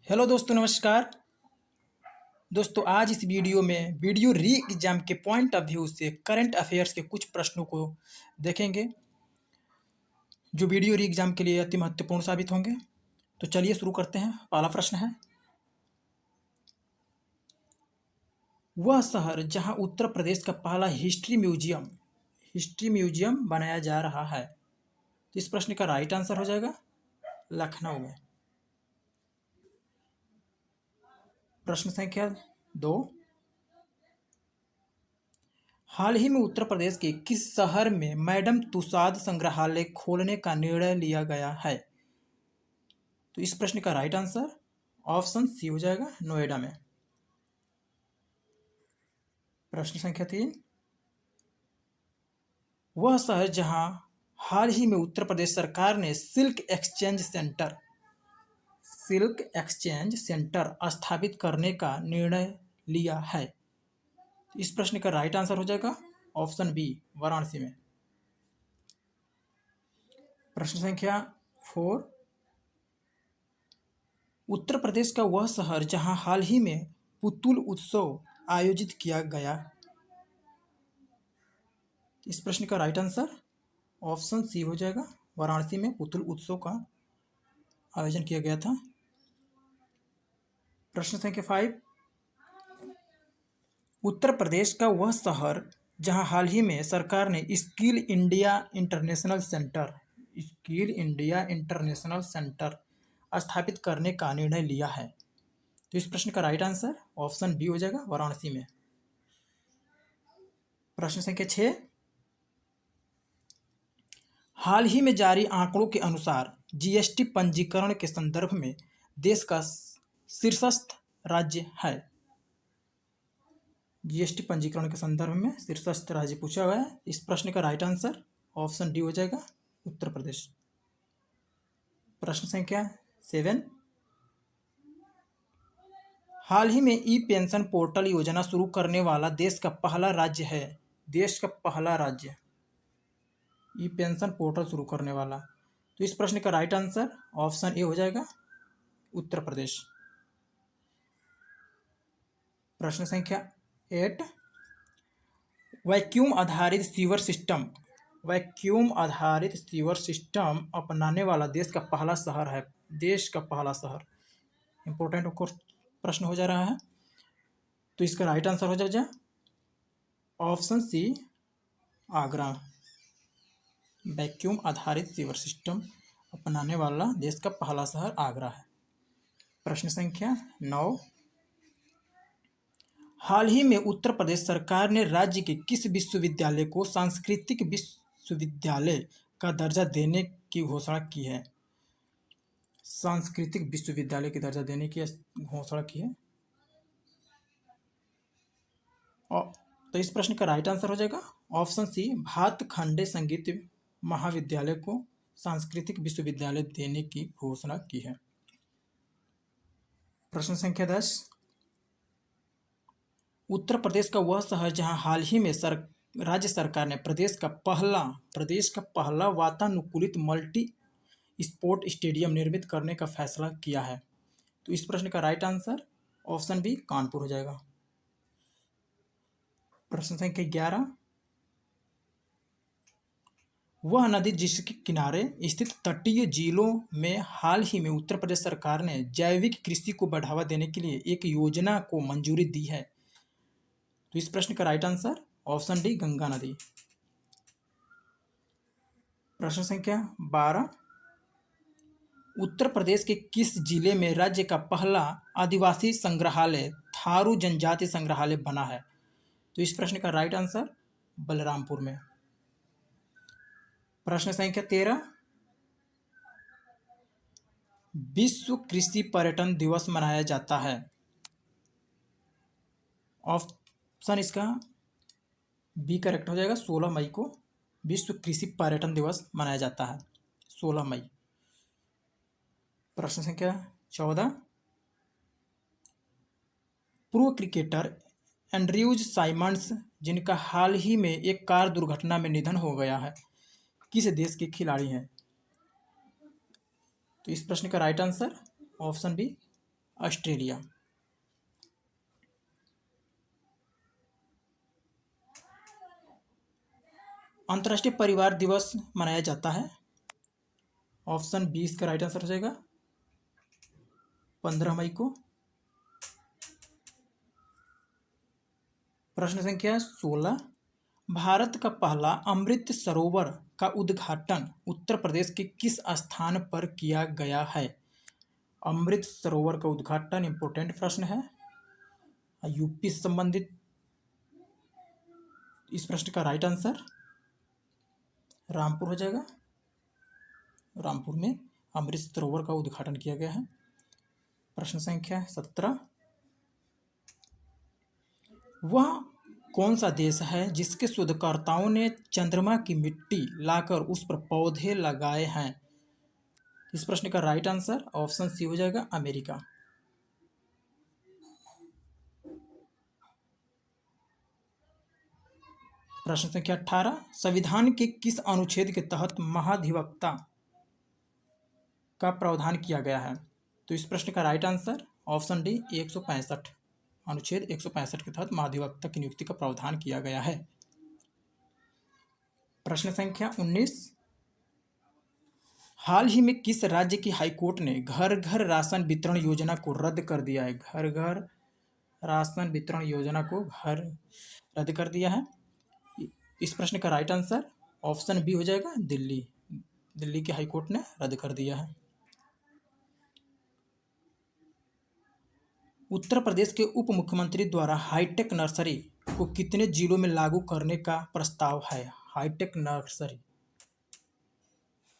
Hello दोस्तों, नमस्कार। दोस्तों, आज इस वीडियो में वीडियो री एग्जाम के पॉइंट ऑफ व्यू से करंट अफेयर्स के कुछ प्रश्नों को देखेंगे जो वीडियो री एग्जाम के लिए अति महत्वपूर्ण साबित होंगे। तो चलिए शुरू करते हैं। पहला प्रश्न है, वह शहर जहां उत्तर प्रदेश का पहला हिस्ट्री म्यूजियम बनाया जा रहा है। तो इस प्रश्न का राइट आंसर हो जाएगा लखनऊ में। प्रश्न संख्या 2, हाल ही में उत्तर प्रदेश के किस शहर में मैडम तुसाद संग्रहालय खोलने का निर्णय लिया गया है। तो इस प्रश्न का राइट आंसर ऑप्शन सी हो जाएगा, नोएडा में। प्रश्न संख्या 3, वह शहर जहां हाल ही में उत्तर प्रदेश सरकार ने सिल्क एक्सचेंज सेंटर स्थापित करने का निर्णय लिया है। इस प्रश्न का राइट आंसर हो जाएगा ऑप्शन बी, वाराणसी में। प्रश्न संख्या 4, उत्तर प्रदेश का वह शहर जहां हाल ही में पुतुल उत्सव आयोजित किया गया। इस प्रश्न का राइट आंसर ऑप्शन सी हो जाएगा, वाराणसी में पुतुल उत्सव का आयोजन किया गया था। प्रश्न संख्या 5, उत्तर प्रदेश का वह शहर जहां हाल ही में सरकार ने स्किल इंडिया इंटरनेशनल सेंटर स्थापित करने का निर्णय लिया है। तो इस प्रश्न का राइट आंसर ऑप्शन बी हो जाएगा, वाराणसी में। प्रश्न संख्या 6, हाल ही में जारी आंकड़ों के अनुसार जीएसटी पंजीकरण के संदर्भ में देश का शीर्षस्थ राज्य है। जीएसटी पंजीकरण के संदर्भ में शीर्षस्थ राज्य पूछा हुआ है। इस प्रश्न का राइट आंसर ऑप्शन डी हो जाएगा, उत्तर प्रदेश। प्रश्न संख्या 7, हाल ही में ई पेंशन पोर्टल योजना शुरू करने वाला देश का पहला राज्य है। ई पेंशन पोर्टल शुरू करने वाला। तो इस प्रश्न का राइट आंसर ऑप्शन ए हो जाएगा, उत्तर प्रदेश। प्रश्न संख्या 8, वैक्यूम आधारित सीवर सिस्टम अपनाने वाला देश का पहला शहर। इंपॉर्टेंट प्रश्न हो जा रहा है। तो इसका राइट आंसर हो जाएगा ऑप्शन सी, आगरा। वैक्यूम आधारित सीवर सिस्टम अपनाने वाला देश का पहला शहर आगरा है। प्रश्न संख्या 9, हाल ही में उत्तर प्रदेश सरकार ने राज्य के किस विश्वविद्यालय को सांस्कृतिक विश्वविद्यालय का दर्जा देने की घोषणा की है। सांस्कृतिक विश्वविद्यालय की दर्जा देने की घोषणा की है। तो इस प्रश्न का राइट आंसर हो जाएगा ऑप्शन सी, भातखंडे संगीत महाविद्यालय को सांस्कृतिक विश्वविद्यालय देने की घोषणा की है। प्रश्न संख्या 10, उत्तर प्रदेश का वह शहर जहां हाल ही में राज्य सरकार ने प्रदेश का पहला वातानुकूलित मल्टी स्पोर्ट स्टेडियम निर्मित करने का फैसला किया है। तो इस प्रश्न का right answer option B, Kanpur हो जाएगा। प्रश्न संख्या 11, वह नदी जिसके किनारे स्थित तटीय जिलों में हाल ही में उत्तर प्रदेश सरकार ने जैविक कृषि को बढ़ावा देने के लिए एक योजना को मंजूरी दी है। तो इस प्रश्न का right answer option D, Ganga नदी। प्रश्न संख्या 12, उत्तर प्रदेश के किस जिले में राज्य का पहला आदिवासी संग्रहालय थारू जनजाति संग्रहालय बना है। तो इस प्रश्न का राइट आंसर बलरामपुर में। प्रश्न संख्या 13, विश्व कृषि पर्यटन दिवस मनाया जाता है। ऑप्शन इसका बी करेक्ट हो जाएगा, 16 मई को विश्व कृषि पर्यटन दिवस मनाया जाता है, 16 मई। प्रश्न संख्या 14, पूर्व क्रिकेटर एंड्रयूज साइमंड्स जिनका हाल ही में एक कार दुर्घटना में निधन हो गया है, किस देश के खिलाड़ी हैं। तो इस प्रश्न का right answer option B, Australia. अंतर्राष्ट्रीय परिवार दिवस मनाया जाता है। ऑप्शन 20 का राइट आंसर हो जाएगा 15 मई को। प्रश्न संख्या 16, भारत का पहला अमृत सरोवर का उद्घाटन उत्तर प्रदेश के किस स्थान पर किया गया है? अमृत सरोवर का उद्घाटन इंपॉर्टेंट प्रश्न है, यूपी से संबंधित। इस प्रश्न का राइट आंसर रामपुर हो जाएगा। रामपुर में अमृत सरोवर का उद्घाटन किया गया है। प्रश्न संख्या 17, वह कौन सा देश है जिसके शोधकर्ताओं ने चंद्रमा की मिट्टी लाकर उस पर पौधे लगाए हैं? इस प्रश्न का राइट आंसर ऑप्शन सी हो जाएगा अमेरिका। प्रश्न संख्या 18, संविधान के किस अनुच्छेद के तहत महाधिवक्ता का प्रावधान किया गया है? तो इस प्रश्न का राइट आंसर ऑप्शन डी 165, अनुच्छेद 165 के तहत महाधिवक्ता की नियुक्ति का प्रावधान किया गया है। प्रश्न संख्या 19, हाल ही में किस राज्य की हाईकोर्ट ने घर घर राशन वितरण योजना को रद्द कर दिया है? घर घर राशन वितरण योजना को रद्द कर दिया है। इस प्रश्न का राइट आंसर ऑप्शन बी हो जाएगा दिल्ली। दिल्ली की हाईकोर्ट ने रद्द कर दिया है। उत्तर प्रदेश के उप मुख्यमंत्री द्वारा हाईटेक नर्सरी को कितने जिलों में लागू करने का प्रस्ताव है? हाईटेक नर्सरी,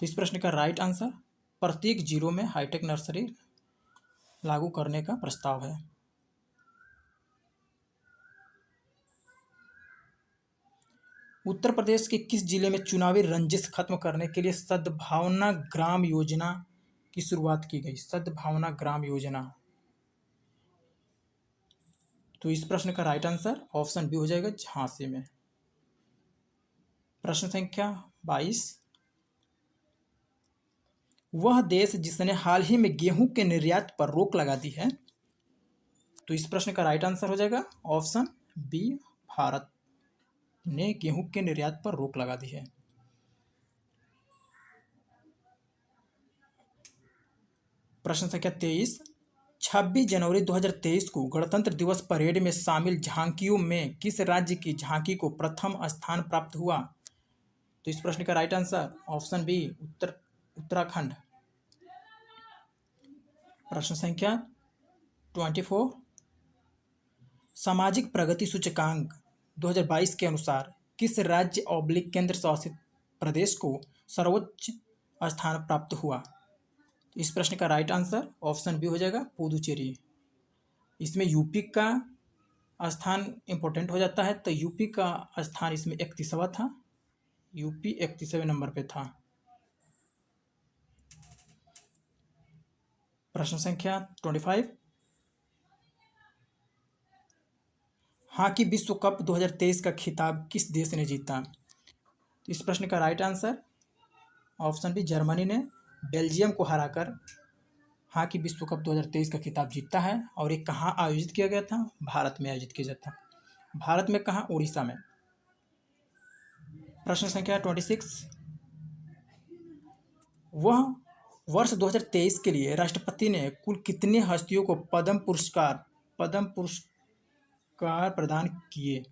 तो इस प्रश्न का राइट आंसर प्रत्येक जिलों में हाईटेक नर्सरी लागू करने का प्रस्ताव है। उत्तर प्रदेश के किस जिले में चुनावी रंजिश खत्म करने के लिए सद्भावना ग्राम योजना की शुरुआत की गई? सद्भावना ग्राम योजना, तो इस प्रश्न का राइट आंसर ऑप्शन बी हो जाएगा झांसी में। प्रश्न संख्या 22, वह देश जिसने हाल ही में गेहूं के निर्यात पर रोक लगा दी है? तो इस प्रश्न का राइट आंसर हो जाएगा ऑप्शन बी, भारत ने गेहूं के निर्यात पर रोक लगा दी है। प्रश्न संख्या 23, 26 जनवरी 2023 को गणतंत्र दिवस परेड में शामिल झांकियों में किस राज्य की झांकी को प्रथम स्थान प्राप्त हुआ? तो इस प्रश्न का right answer option B, Uttarakhand. प्रश्न संख्या 24, सामाजिक प्रगति सूचकांक 2022 के अनुसार किस राज्य / केंद्र शासित प्रदेश को सर्वोच्च स्थान प्राप्त हुआ? इस प्रश्न का राइट आंसर ऑप्शन बी हो जाएगा पुदुचेरी। इसमें यूपी का स्थान इंपॉर्टेंट हो जाता है, तो यूपी का स्थान इसमें 31वां था। यूपी 31वें नंबर पे था। प्रश्न संख्या 25, हॉकी विश्व कप 2023 का खिताब किस देश ने जीता? तो इस प्रश्न का right answer option B, Germany ने बेल्जियम को हराकर हॉकी विश्व कप 2023 का खिताब जीता है। और ये कहाँ आयोजित किया गया था? भारत में आयोजित किया जाता। भारत में कहाँ? उड़ीसा में। प्रश्न संख्या 26, वह वर्ष 2023 के लिए राष्ट्रपति ने कुल कितनी हस्तियों को पद्म पुरस्कार प्रदान किए?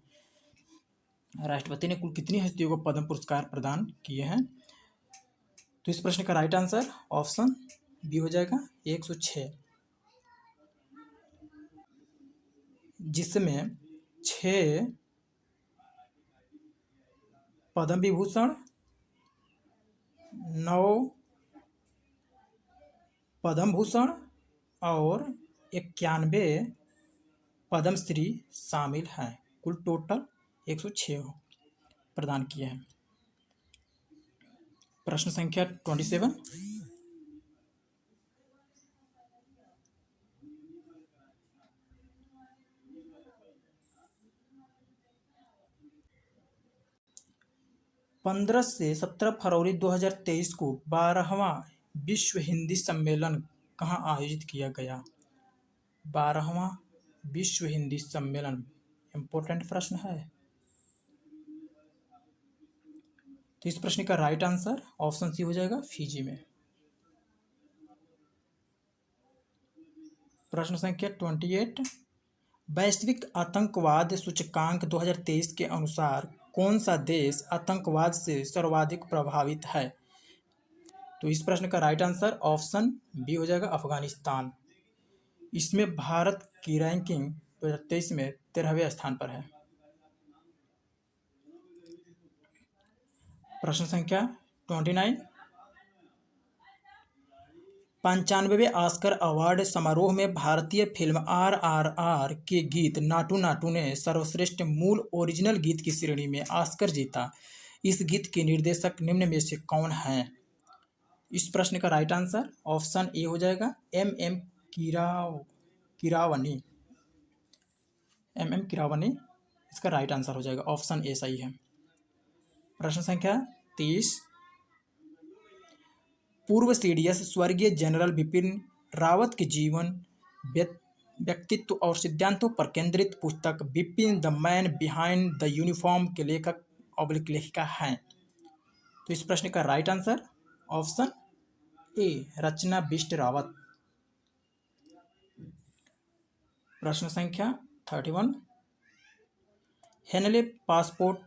राष्ट्रपति ने कुल कितनी हस्तियों को पद्म पुरस्कार प्रदान किए हैं? तो इस प्रश्न का राइट आंसर ऑप्शन बी हो जाएगा 106, जिसमें 6 पद्म विभूषण, 9 पद्म भूषण और 91 पद्मश्री शामिल हैं। कुल टोटल 106 प्रदान किए हैं। प्रश्न संख्या 27, पंद्रह से 17 फरवरी 2023 को 12वां विश्व हिंदी सम्मेलन कहाँ आयोजित किया गया? 12वां विश्व हिंदी सम्मेलन, इंपॉर्टेंट प्रश्न है। तो इस प्रश्न का राइट आंसर ऑप्शन सी हो जाएगा, फिजी में। प्रश्न संख्या 28, वैश्विक आतंकवाद सूचकांक 2023 के अनुसार कौन सा देश आतंकवाद से सर्वाधिक प्रभावित है? तो इस प्रश्न का राइट आंसर ऑप्शन बी हो जाएगा, अफगानिस्तान। इसमें भारत की रैंकिंग 2023 में 13वें स्थान पर है। प्रश्न संख्या 29, 95वें ऑस्कर अवार्ड समारोह में भारतीय फिल्म RRR के गीत नाटू नाटू ने सर्वश्रेष्ठ मूल ओरिजिनल गीत की श्रेणी में ऑस्कर जीता। इस गीत के निर्देशक निम्न में से कौन हैं? इस प्रश्न का राइट आंसर ऑप्शन ए हो जाएगा, MM कीरावनी। MM कीरावनी इसका राइट आंसर हो जाएगा, ऑप्शन ए सही है। प्रश्न संख्या 30, पूर्व सीडीएस स्वर्गीय जनरल बिपिन रावत के जीवन, व्यक्तित्व और सिद्धांतों पर केंद्रित पुस्तक Bipin the man behind the uniform के लेखक / लेखिका हैं? तो इस प्रश्न का राइट आंसर ऑप्शन ए, रचना बिष्ट रावत। प्रश्न संख्या 31, हेनले पासपोर्ट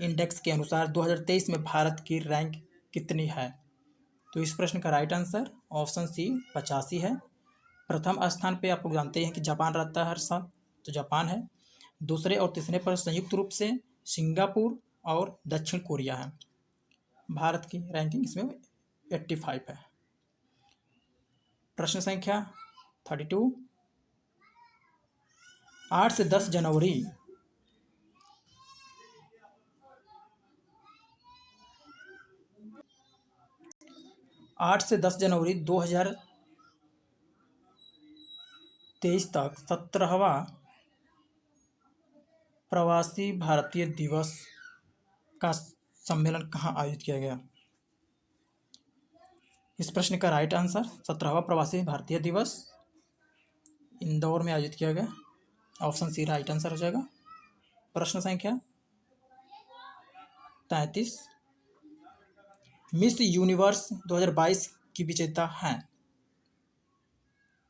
इंडेक्स के अनुसार 2023 में भारत की रैंक कितनी है? तो इस प्रश्न का राइट आंसर ऑप्शन सी 85 है। प्रथम स्थान पे आप लोग जानते हैं कि जापान रहता है हर साल, तो जापान है। दूसरे और तीसरे पर संयुक्त रूप से सिंगापुर और दक्षिण कोरिया है। भारत की रैंकिंग इसमें 85 है। प्रश्न संख्या 32, 8 से 10 जनवरी 2023 तक 17वां प्रवासी भारतीय दिवस का सम्मेलन कहाँ आयोजित किया गया? इस प्रश्न का राइट आंसर 17वां प्रवासी भारतीय दिवस इंदौर में आयोजित किया गया, ऑप्शन सी राइट आंसर हो जाएगा। प्रश्न संख्या 33, मिस यूनिवर्स 2022 की विजेता हैं?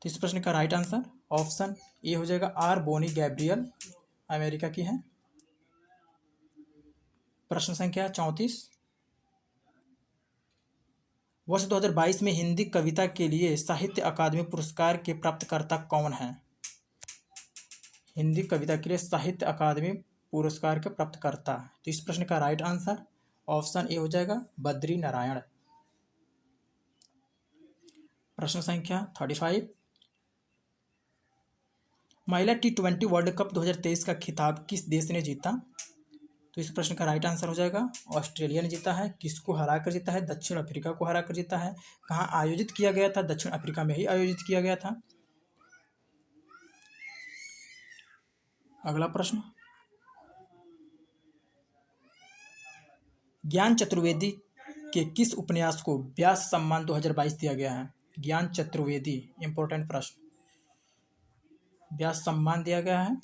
तो इस प्रश्न का राइट आंसर ऑप्शन ए हो जाएगा, आर बोनी गैब्रियल, अमेरिका की हैं। प्रश्न संख्या 34, वर्ष 2022 में हिंदी कविता के लिए साहित्य अकादमी पुरस्कार के प्राप्तकर्ता कौन हैं? हिंदी कविता के लिए साहित्य अकादमी पुरस्कार के प्राप्तकर्ता, तो इस प्रश्न का राइट आंसर ऑप्शन ए हो जाएगा, बद्री नारायण। प्रश्न संख्या 35, महिला T20 वर्ल्ड कप 2023 का खिताब किस देश ने जीता? तो इस प्रश्न का राइट आंसर हो जाएगा, ऑस्ट्रेलिया ने जीता है। किसको हराकर जीता है? दक्षिण अफ्रीका को हराकर जीता है। कहाँ आयोजित किया गया था? दक्षिण अफ्रीका में ही आयोजित किया गया था। अगला प्रश्न, ज्ञान चतुर्वेदी के किस उपन्यास को व्यास सम्मान 2022 दिया गया है? ज्ञान चतुर्वेदी, इंपॉर्टेंट प्रश्न, व्यास सम्मान दिया गया है।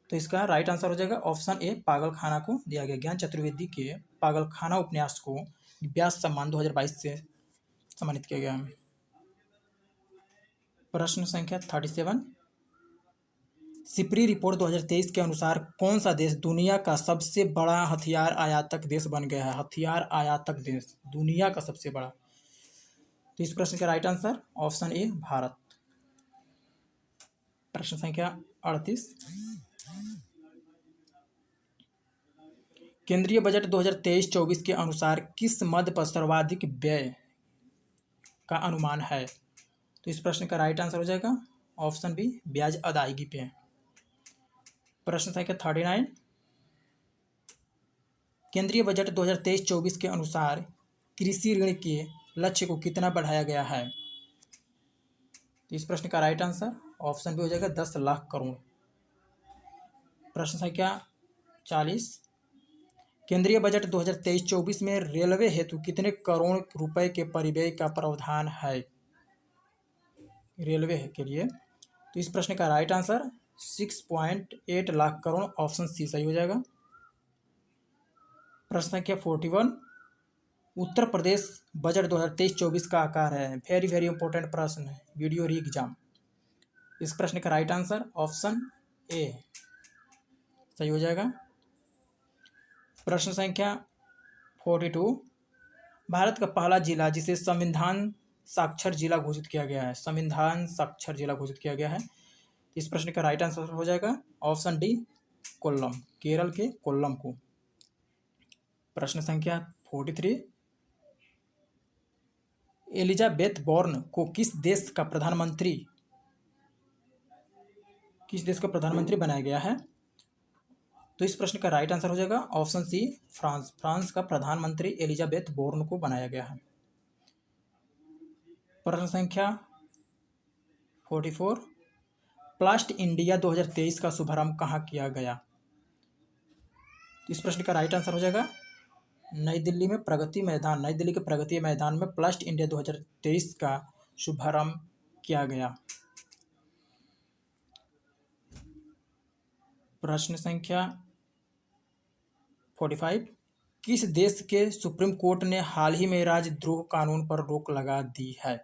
तो इसका राइट आंसर हो जाएगा ऑप्शन ए, पागलखाना को दिया गया। ज्ञान चतुर्वेदी के पागलखाना उपन्यास को व्यास सम्मान 2022 से सम्मानित किया गया है। प्रश्न संख्या 37, सिपरी रिपोर्ट 2023 के अनुसार कौन सा देश दुनिया का सबसे बड़ा हथियार आयातक देश बन गया है? हथियार आयातक देश दुनिया का सबसे बड़ा, तो इस प्रश्न का right answer option A, Bharat. प्रश्न संख्या 38, केंद्रीय बजट 2023-24 के अनुसार किस मद पर सर्वाधिक व्यय का अनुमान है? तो इस प्रश्न का राइट आंसर हो जाएगा ऑप्शन बी, ब्याज अदायगी पे। प्रश्न संख्या 39, केंद्रीय बजट 2023-24 के अनुसार कृषि ऋण के लक्ष्य को कितना बढ़ाया गया है? तो इस प्रश्न का राइट आंसर ऑप्शन बी हो जाएगा, 10 लाख करोड़। प्रश्न संख्या 40, केंद्रीय बजट 2023-24 में रेलवे हेतु कितने करोड़ रुपए के परिव्यय का प्रावधान है? रेलवे के लिए। तो इस प्रश्न का right answer 6.8 lakh crore, option C सही हो जाएगा। प्रश्न संख्या 41, उत्तर प्रदेश बजट 2023-24 का आकार है। वेरी वेरी इंपॉर्टेंट प्रश्न है, वीडियो री एग्जाम। इस प्रश्न का राइट आंसर ऑप्शन ए सही हो जाएगा। प्रश्न संख्या 42, भारत का पहला जिला जिसे संविधान साक्षर जिला घोषित किया गया है, संविधान साक्षर जिला घोषित किया गया है। इस प्रश्न का राइट आंसर हो जाएगा ऑप्शन डी कोल्लम, केरल के कोल्लम को। प्रश्न संख्या 43, एलिजाबेथ बोर्न को किस देश का प्रधानमंत्री बनाया गया है? तो इस प्रश्न का राइट आंसर हो जाएगा ऑप्शन सी फ्रांस, फ्रांस का प्रधानमंत्री एलिजाबेथ बोर्न को बनाया गया है। प्रश्न संख्या 44, प्लास्ट इंडिया 2023 का शुभारंभ कहाँ किया गया? तो इस प्रश्न का राइट आंसर हो जाएगा नई दिल्ली में प्रगति मैदान, नई दिल्ली के प्रगति मैदान में प्लास्ट इंडिया 2023 का शुभारंभ किया गया। प्रश्न संख्या 45, किस देश के सुप्रीम कोर्ट ने हाल ही में राजद्रोह कानून पर रोक लगा दी है?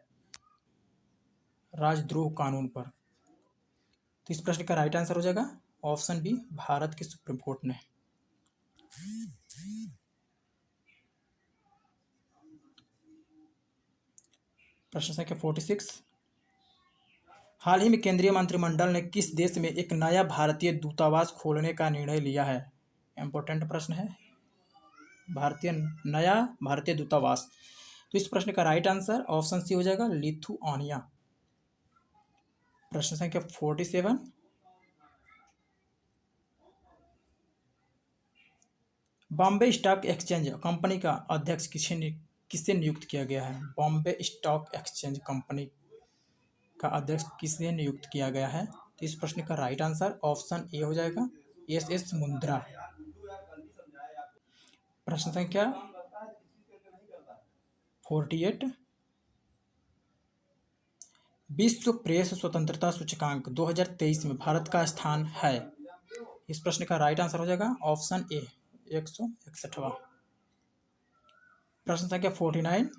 राजद्रोह कानून पर। तो इस प्रश्न का राइट आंसर हो जाएगा ऑप्शन बी भारत के सुप्रीम कोर्ट ने। प्रश्न संख्या 46, हाल ही में केंद्रीय मंत्रिमंडल ने किस देश में एक नया भारतीय दूतावास खोलने का निर्णय लिया है? इंपॉर्टेंट प्रश्न है, नया भारतीय दूतावास। तो इस प्रश्न का राइट आंसर ऑप्शन सी हो जाएगा लिथुआनिया। प्रश्न संख्या 47, बॉम्बे स्टॉक एक्सचेंज कंपनी का अध्यक्ष किससे नियुक्त किया गया है? बॉम्बे स्टॉक एक्सचेंज कंपनी का अध्यक्ष किससे नियुक्त किया गया है? तो इस प्रश्न का राइट आंसर ऑप्शन ए हो जाएगा एस मुंद्रा। प्रश्न संख्या 48, विश्व प्रेस स्वतंत्रता सूचकांक 2023 में भारत का स्थान है। इस प्रश्न का राइट आंसर हो जाएगा ऑप्शन ए 161वां। प्रश्न संख्या 49,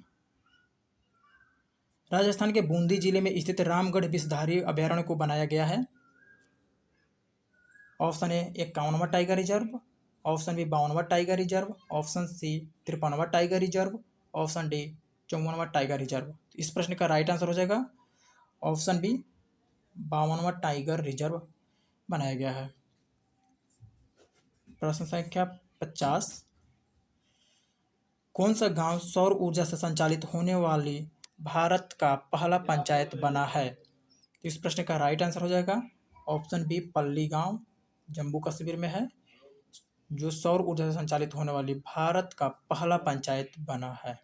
राजस्थान के बूंदी जिले में स्थित रामगढ़ विषधारी अभयारण्य को बनाया गया है। ऑप्शन ए 51वां टाइगर रिजर्व, ऑप्शन बी 52वां टाइगर रिजर्व, ऑप्शन सी 53वां टाइगर रिजर्व, ऑप्शन डी 54वां टाइगर रिजर्व। इस प्रश्न का राइट आंसर हो जाएगा ऑप्शन बी 52वां टाइगर रिजर्व बनाया गया है। प्रश्न संख्या 50, कौन सा गांव सौर ऊर्जा से संचालित होने वाली भारत का पहला पंचायत बना है? तो इस प्रश्न का राइट आंसर हो जाएगा ऑप्शन बी पल्ली गांव, जम्मू कश्मीर में है, जो सौर ऊर्जा से संचालित होने वाली भारत का पहला पंचायत बना है।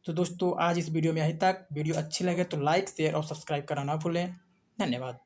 तो दोस्तों आज इस वीडियो में यहीं तक। वीडियो अच्छी लगे तो लाइक शेयर और सब्सक्राइब करना ना भूलें। धन्यवाद।